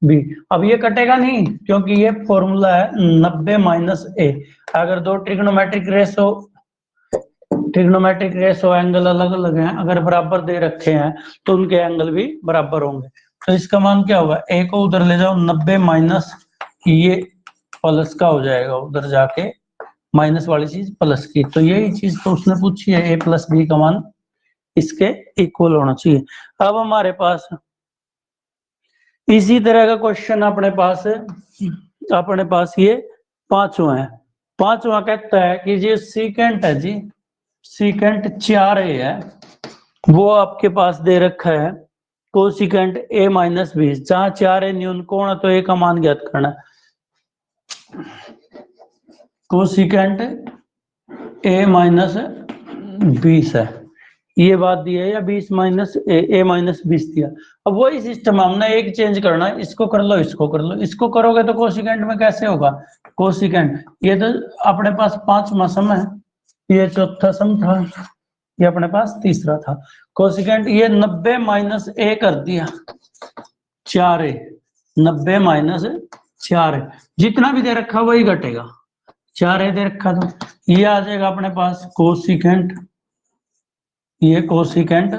बी। अब ये कटेगा नहीं क्योंकि ये फॉर्मूला है 90 माइनस ए। अगर दो ट्रिग्नोमेट्रिक रेशो एंगल अलग अलग हैं, अगर बराबर दे रखे हैं तो उनके एंगल भी बराबर होंगे। तो इसका मान क्या होगा, ए को उधर ले जाओ, 90 माइनस ये प्लस का हो जाएगा, उधर जाके माइनस वाली चीज प्लस की, तो यही चीज तो उसने पूछी है, ए प्लस बी का मान इसके इक्वल होना चाहिए। अब हमारे पास इसी तरह का क्वेश्चन अपने पास ये पांचवा है। पांचवा कहता है कि जो सीकेंट है जी, सीकेंट 4a है, वो आपके पास दे रखा है कोसिकेंट a माइनस 20, जहां 4a न्यून कोण है तो a का मान ज्ञात करना है। कोसिकेंट a माइनस 20 है, ये बात दी है, या 20 माइनस ए माइनस 20 दिया। अब वही सिस्टम हमने एक चेंज करना है, इसको कर लो, इसको कर लो, इसको करोगे तो कोसिकेंट में कैसे होगा, कोसिकेंट ये तो अपने पास 5वां सम है, ये चौथा सम था, ये अपने पास तीसरा था। कोसिकेंट ये 90 माइनस ए कर दिया 4a, 90 माइनस 4a, जितना भी दे रखा वही घटेगा, 4a दे रखा तो ये आ जाएगा अपने पास कोसिकेंट, ये कोसिकेंट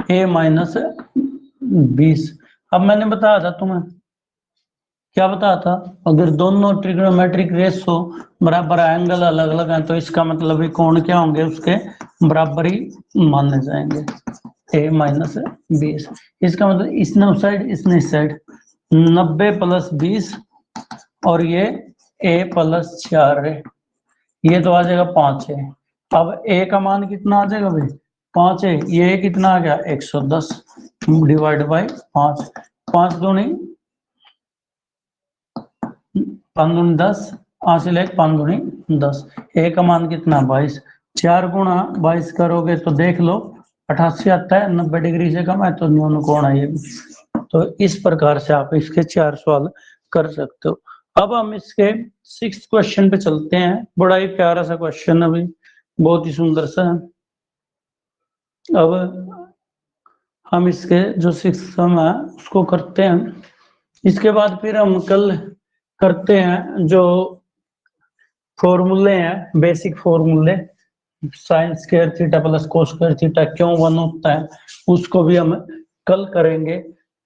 a माइनस 20। अब मैंने बताया था तुम्हें, क्या बताया था, अगर दोनों ट्रिग्नोमेट्रिक रेशो बराबर एंगल अलग अलग हैं तो इसका मतलब ही कोण क्या होंगे, उसके बराबर ही माने जाएंगे, a माइनस 20। इसका मतलब इसने उस साइड, इसने इस साइड, 90 प्लस 20 और ये a प्लस 4 है, ये तो आ जाएगा 5 है। अब a का मान कितना आ जाएगा भाई, 5 है, ये कितना आ गया 110 डिवाइड बाई 5, 5 दूनी 5 दूनी 10, हासिल है 5 दूनी 10, a का मान कितना 22, 4 गुणा 22 करोगे तो देख लो 88 आता है, 90 डिग्री से कम है तो न्यून कोण है ये। तो इस प्रकार से आप इसके 4 सवाल कर सकते हो। अब हम इसके 6th क्वेश्चन पे चलते हैं, बड़ा ही प्यारा सा क्वेश्चन है भाई, बहुत ही सुंदर सा है। अब हम इसके जो 6th सम है उसको करते हैं, इसके बाद फिर हम कल करते हैं जो फॉर्मूले हैं, बेसिक फॉर्मूले, sine square theta plus cos square theta क्यों 1 होता है उसको भी हम कल करेंगे।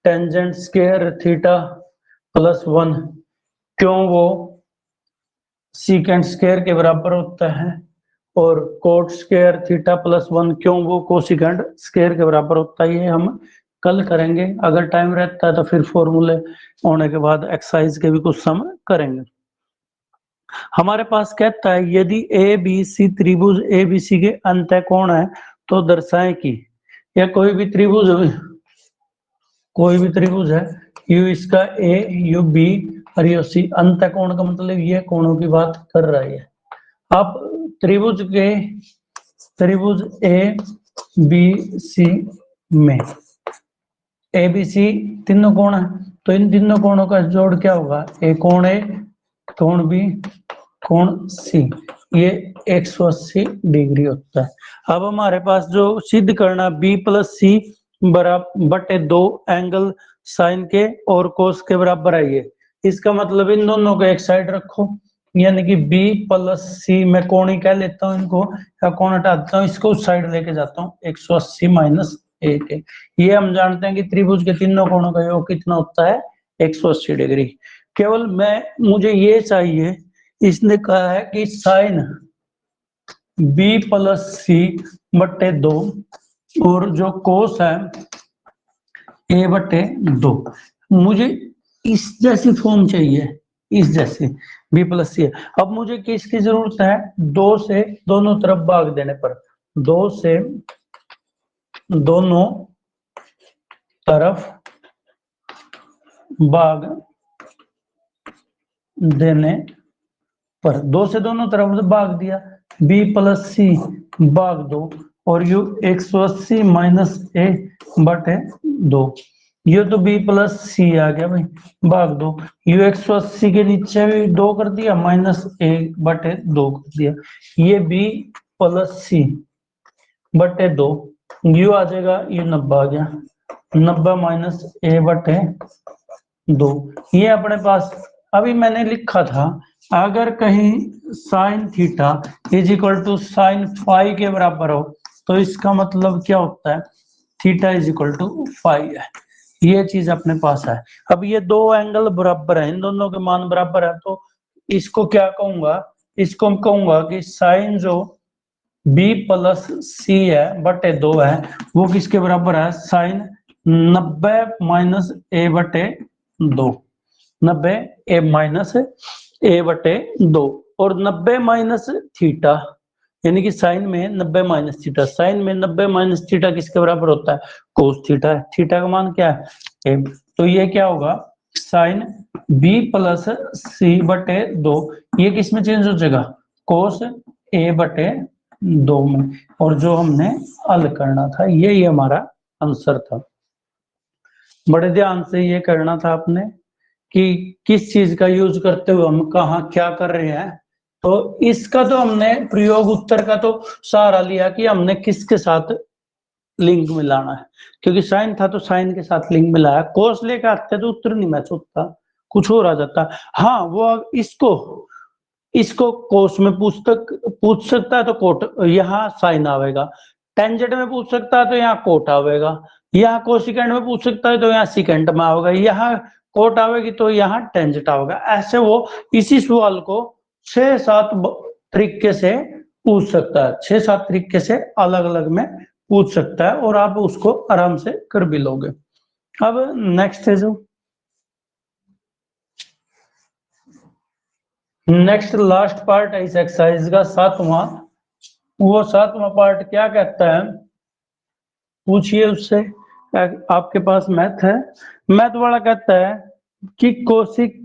टेंजेंट स्क्वायर थीटा प्लस 1 क्यों वो सीकेंट स्क्वायर के बराबर होता है, और कोट स्क्वायर थीटा प्लस 1 क्यों वो कोसिकेंट स्क्वायर के बराबर होता है, ये हम कल करेंगे। अगर टाइम रहता है तो फिर फॉर्मूले होने के बाद एक्सरसाइज के भी कुछ सम करेंगे। हमारे पास कहता है यदि ए बी सी त्रिभुज ए बी सी के अंतःकोण है तो दर्शाएं कि, या कोई भी त्रिभुज है यू इसका ए यू बी और यू सी, अंतःकोण का मतलब ये कोणों की बात कर रहा है। अब त्रिभुज ए बी सी में ए बी सी तीनों कोण है, तो इन तीनों कोणों का जोड़ क्या होगा, ए कोण ए, कोण बी, कोण सी, ये 180 डिग्री होता है। अब हमारे पास जो सिद्ध करना बी प्लस सी बराबर बटे 2 एंगल साइन के और कोस के बराबर है, ये इसका मतलब इन दोनों को एक साइड रखो यानी कि बी प्लस सी, मैं कोण ही कह लेता हूँ इनको, या कोण हटा देता हूँ, इसको उस साइड लेके जाता हूँ, 180 माइनस 1 है। ये हम जानते हैं कि त्रिभुज के तीनों कोणों का योग कितना होता है, 180 डिग्री। केवल मुझे ये चाहिए, इसने कहा है कि साइन बी प्लस सी बट्टे 2 और जो कोस है ए बट्टे 2, मुझे इस जैसी फॉर्म चाहिए, इस जैसे बी प्लस सी है। अब मुझे किसकी जरूरत है, 2 से दोनों तरफ भाग देने पर, 2 से दोनों तरफ भाग देने पर, 2 से दोनों तरफ भाग दिया, बी प्लस सी भाग 2 और यू 180 माइनस ए बटे 2, ये तो बी प्लस सी आ गया भाई, भाग 2, यू 180 के नीचे भी 2 कर दिया, माइनस ए बटे 2 कर दिया, ये बी प्लस सी बटे 2, यू आ जाएगा, ये 90 आ गया, 90 माइनस ए बटे 2, ये अपने पास। अभी मैंने लिखा था अगर कहीं sine theta is equal to sine phi के बराबर हो तो इसका मतलब क्या होता है, theta is equal to phi है, ये चीज अपने पास है। अब ये दो एंगल बराबर है, इन दोनों के मान बराबर है, तो इसको क्या कहूंगा, इसको हम कहूंगा कि साइन जो बी प्लस सी है बटे 2 है वो किसके बराबर है, साइन 90 माइनस ए बटे 2, 90 ए माइनस ए बटे 2 और 90 माइनस थीटा, यानी कि साइन में 90 माइनस थीटा, साइन में 90 माइनस थीटा किसके बराबर होता है, कोस थीटा है, थीटा का मान क्या है ए, तो ये क्या होगा, साइन बी प्लस सी बटे 2, ये किस में चेंज हो जाएगा, कोस ए बटे 2 में, और जो हमने हल करना था यही हमारा आंसर था। बड़े ध्यान से ये करना था आपने कि किस चीज का यूज करते हुए हम कहाँ क्या कर रहे हैं। तो इसका तो हमने प्रयोग उत्तर का तो सहारा लिया कि हमने किसके साथ लिंक मिलाना है, क्योंकि साइन था तो साइन के साथ लिंक मिलाया, कोस लेके आते तो उत्तर नहीं मैच होता, कुछ और आ जाता। हाँ वो इसको कोस में पूछ सकता है तो कोट यहाँ साइन आवेगा, टेंजेंट में पूछ सकता है तो यहाँ कोट आवेगा, यहाँ कोसिकेंड में पूछ सकता है तो यहाँ सिकेंड में आवेगा, यहाँ कोट आवेगी तो यहाँ टेंजेंट आवेगा। ऐसे वो इसी सवाल को 6-7 तरीके से पूछ सकता है, 6-7 तरीके से अलग अलग में पूछ सकता है और आप उसको आराम से कर भी लोगे। अब नेक्स्ट है जो नेक्स्ट लास्ट पार्ट है इस एक्सरसाइज का 7वां, वो 7वां पार्ट क्या कहता है, पूछिए उससे, आपके पास मैथ है, मैथ वाला कहता है कि कोसिक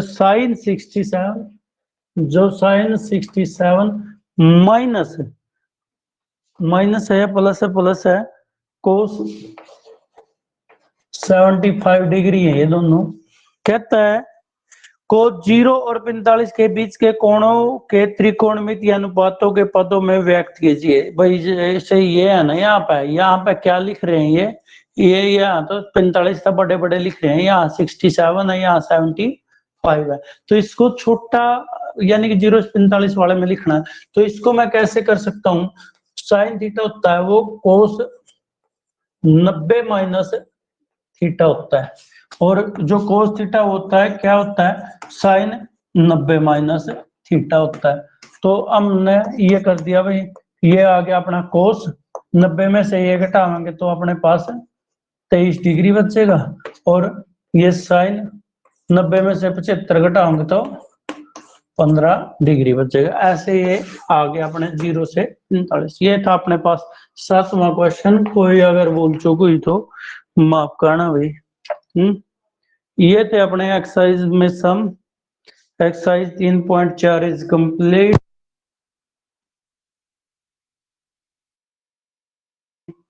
साइन 67, जो साइन 67 माइनस है प्लस है कोस 75 डिग्री है, ये दोनों कहता है को 0 और 45 के बीच के कोणों के त्रिकोणमितीय अनुपातों के पदों में व्यक्त कीजिए। भाई जैसे ये है ना, यहाँ पे क्या लिख रहे हैं, ये यहाँ तो 45 तो बड़े बड़े लिख रहे हैं, यहाँ 67 है, यहाँ 75 है, तो इसको छोटा यानी कि 0 से 45 वाले में लिखना है। तो इसको मैं कैसे कर सकता हूँ, साइन थीटा होता है वो कोस 90 माइनस थीटा होता है, और जो कोस थीटा होता है क्या होता है, साइन 90 माइनस थीटा होता है। तो हमने ये कर दिया भाई, ये आ गया अपना कोस, 90 में से ये घटाएंगे तो अपने पास 23 डिग्री बचेगा, और ये साइन 90 में से 75 घटाओगे तो 15 डिग्री बचेगा। ऐसे ये आ गया अपने 0 से 45। ये था अपने पास 7वां क्वेश्चन, कोई अगर भूल चूक हुई तो माफ करना भाई। ये थे अपने एक्सरसाइज में सम, एक्सरसाइज 3.4 इज कंप्लीट।